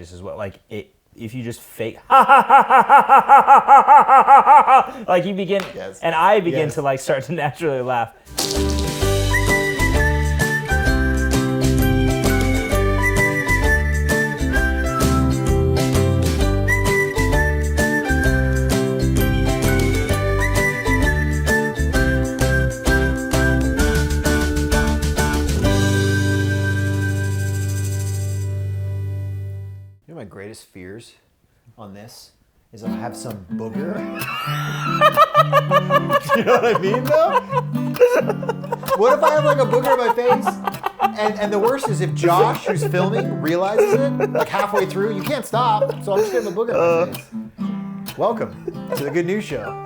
This is what, like, if you just fake, like you begin, Yes. and I begin Yes. to like start to naturally laugh. You know my greatest fears on this is I'll have some booger. You know what I mean, though? What if I have like a booger on my face? And the worst is if Josh, who's filming, realizes it, like halfway through, you can't stop, so I'm just getting a booger on my face. Welcome to the Good News Show.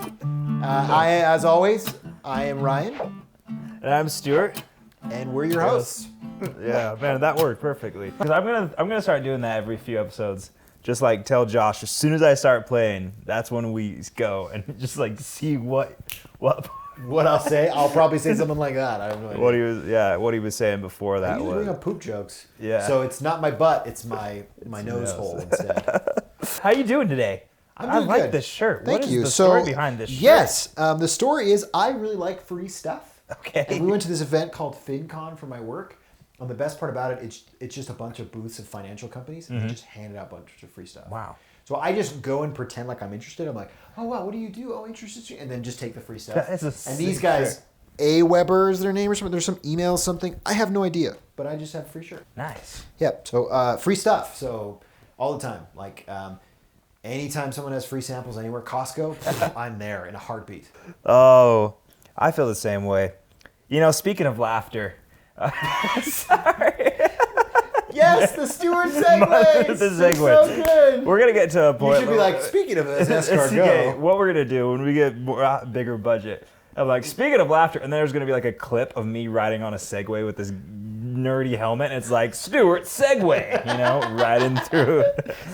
As always, I am Ryan, And I'm Stuart. and we're your hosts. Yeah, man, that worked perfectly. Because I'm gonna start doing that every few episodes. Just like tell Josh as soon as I start playing, that's when we go and just like see what What I'll say, I'll probably say something like that. I have no idea. what he was saying before I that usually bring was. up poop jokes. Yeah. So it's not my butt, it's my nose nose. hole instead. How you doing today? I'm I doing like good. this shirt. Thank what is you. the story behind this shirt? Yes, the story is I really like free stuff. Okay. And we went to this event called FinCon for my work. And the best part about it, it's just a bunch of booths of financial companies, and they just handed out a bunch of free stuff. Wow. So I just go and pretend like I'm interested. I'm like, oh wow, what do you do? Oh, interested, and then just take the free stuff. That is a and these sick guys, shirt. Aweber is their name or something. There's some email, something. I have no idea, but I just have a free shirt. Nice. Yep. So free stuff. So all the time, like anytime someone has free samples anywhere, Costco, I'm there in a heartbeat. Oh, I feel the same way. You know, speaking of laughter, sorry. Yes, the Stewart segue. The They're segue. so good. We're gonna get to a You point. should be like, speaking of this, It's NASCAR okay. go. What we're gonna do when we get more, bigger budget, I'm like, speaking of laughter, and then there's gonna be like a clip of me riding on a Segway with this nerdy helmet, and it's like Stewart Segway, you know, riding through.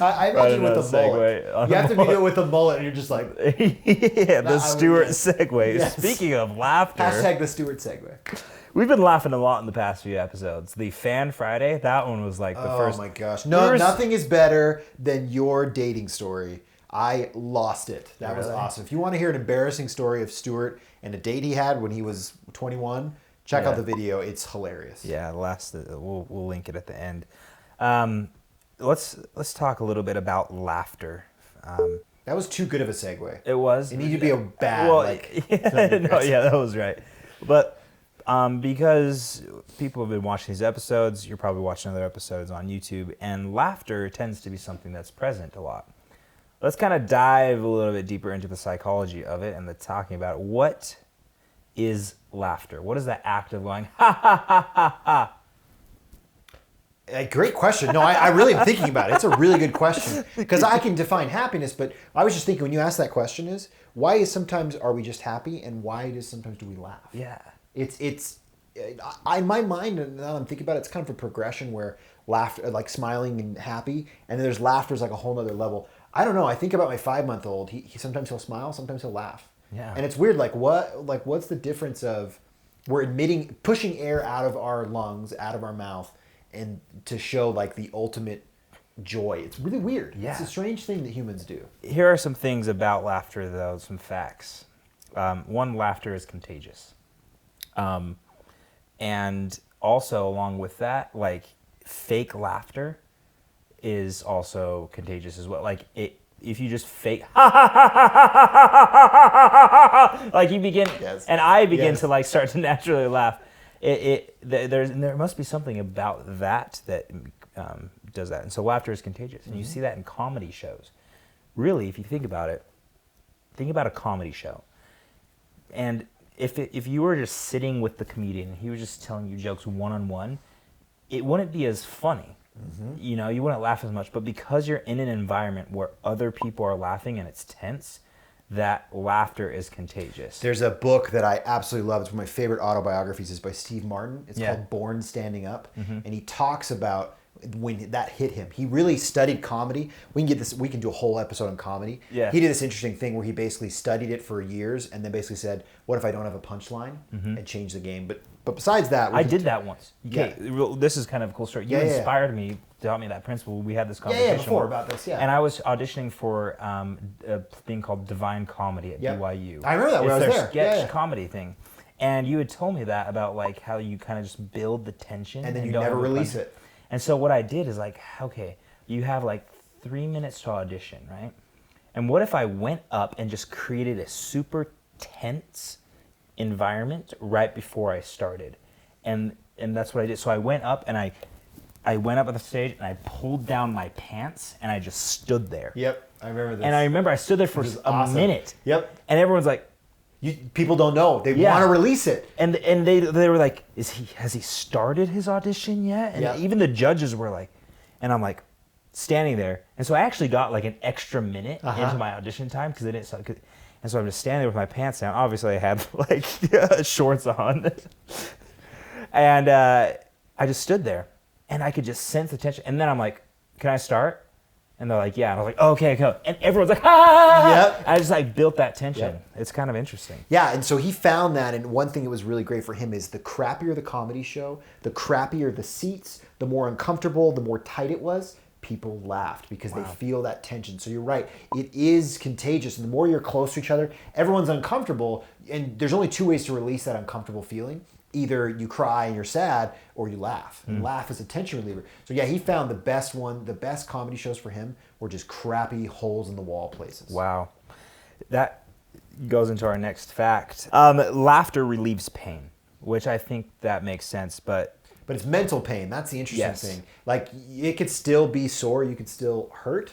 I Riding imagine with on the a mullet. Segway, on You a have to be doing it with the mullet, and you're just like, Yeah, the I would- Stewart yes. Segway. Yes. Speaking of laughter, hashtag the Stewart segue. we've been laughing a lot in the past few episodes. The Fan Friday, that one was like the first. Oh my gosh. We No, were- nothing is better than your dating story. I lost it. That was Really? awesome. If you want to hear an embarrassing story of Stewart and a date he had when he was 21, check out Yeah. the video. It's hilarious. Yeah, we'll link it at the end. Let's talk a little bit about laughter. That was too good of a segue. It was. It needed to be a bad, Well, like, yeah, that was right. But because people have been watching these episodes, you're probably watching other episodes on YouTube, and laughter tends to be something that's present a lot. Let's kind of dive a little bit deeper into the psychology of it and the talking about it. What is laughter? What is that act of going, ha ha ha ha ha? Great question. No, I really am thinking about it. It's a really good question because I can define happiness, but I was just thinking when you ask that question is why is sometimes are we just happy and why does sometimes do we laugh? Yeah. It's in my mind, and now I'm thinking about it, it's kind of a progression where laughter, like smiling and happy, and then there's laughter is like a whole nother level. I don't know. I think about my 5-month-old. He sometimes he'll smile, sometimes he'll laugh. Yeah. And it's weird. What's the difference of we're pushing air out of our lungs, out of our mouth, and to show like the ultimate joy. It's really weird. Yeah. It's a strange thing that humans do. Here are some things about laughter, though, some facts. One, laughter is contagious. And also, along with that, like, fake laughter is also contagious as well. Like, if you just fake, like you begin, Yes. and I begin Yes. to like start to naturally laugh. There must be something about that does that, and so laughter is contagious, and you see that in comedy shows. Really, if you think about it, think about a comedy show, and if you were just sitting with the comedian and he was just telling you jokes one-on-one, it wouldn't be as funny. You know, you wouldn't laugh as much, but because you're in an environment where other people are laughing and it's tense, that laughter is contagious. There's a book that I absolutely love. It's one of my favorite autobiographies. Is by Steve Martin. It's Yeah. called Born Standing Up, and he talks about when that hit him. He really studied comedy. We can do a whole episode on comedy. Yeah. He did this interesting thing where he basically studied it for years and then basically said, what if I don't have a punchline, and change the game. But besides that, I did that once. Yeah. Okay, this is kind of a cool story. You Yeah, yeah. inspired me to help me that principle. We had this conversation before about this, yeah. And I was auditioning for a thing called Divine Comedy at Yep. BYU. I remember that when I was It's there. their sketch Yeah, yeah. comedy thing. And you had told me that about like how you kind of just build the tension And then you don't never have a release punch. it. And so what I did is like, okay, you have like 3 minutes to audition, right? And what if I went up and just created a super tense environment right before I started? And that's what I did. So I went up and I went up on the stage and I pulled down my pants and I just stood there. Yep, I remember this. And I remember I stood there for This is a awesome. minute. Yep. And everyone's like, People don't know. They Yeah. want to release it. and they were like, has he started his audition yet? And Yeah. even the judges were like, and I'm like standing there. And so I actually got like an extra minute into my audition time because they didn't start. And so I'm just standing there with my pants down. Obviously I had like shorts on. And I just stood there and I could just sense the tension. And then I'm like, can I start? And they're like, yeah. And I was like, oh, okay, go. And everyone's like, ah! Yep. I just like built that tension. Yep. It's kind of interesting. Yeah, and so he found that, and one thing that was really great for him is the crappier the comedy show, the crappier the seats, the more uncomfortable, the more tight it was, people laughed because they feel that tension. So you're right, it is contagious, and the more you're close to each other, everyone's uncomfortable, and there's only two ways to release that uncomfortable feeling. Either you cry and you're sad, or you laugh. And laugh is a tension reliever. So yeah, he found the best comedy shows for him were just crappy holes in the wall places. Wow. That goes into our next fact. Laughter relieves pain, which I think that makes sense, but But it's mental pain. That's the interesting Yes. thing. Like, it could still be sore, you could still hurt,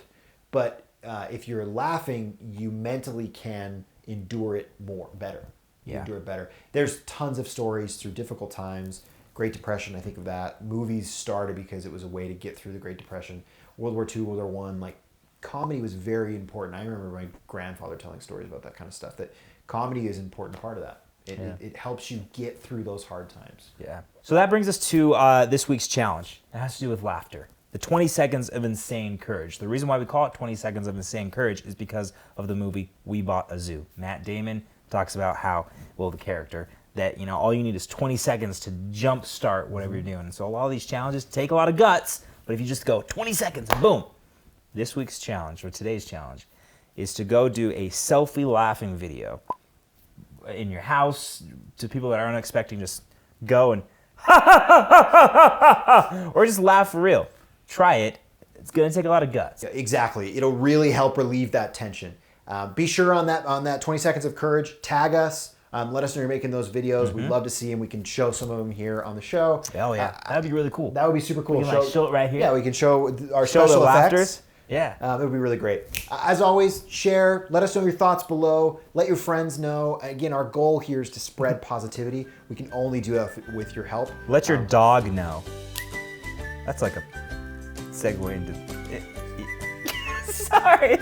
but if you're laughing, you mentally can endure it better. You Yeah. endure it better. There's tons of stories through difficult times. Great Depression, I think of that. Movies started because it was a way to get through the Great Depression. World War II, World War I, like, comedy was very important. I remember my grandfather telling stories about that kind of stuff, that comedy is an important part of that. It helps you get through those hard times. yeah. So that brings us to this week's challenge. It has to do with laughter. The 20 Seconds of Insane Courage. The reason why we call it 20 Seconds of Insane Courage is because of the movie We Bought a Zoo. Matt Damon talks about how, well, the character, that, you know, all you need is 20 seconds to jump start whatever you're doing. So a lot of these challenges take a lot of guts, but if you just go 20 seconds, boom. This week's challenge, or today's challenge, is to go do a selfie laughing video in your house to people that aren't expecting. Just go and or just laugh for real. Try it. It's gonna take a lot of guts. Yeah, exactly. It'll really help relieve that tension. Be sure on that 20 seconds of courage, tag us. Let us know you're making those videos. We'd love to see them. We can show some of them here on the show. Hell yeah, that'd be really cool. That would be super cool. We can, like, show it right here. Yeah, we can show our Show the special laughters. effects. Yeah. It would be really great. As always, share. Let us know your thoughts below. Let your friends know. Again, our goal here is to spread positivity. We can only do that with your help. Let your dog know. That's like a segue into. Sorry.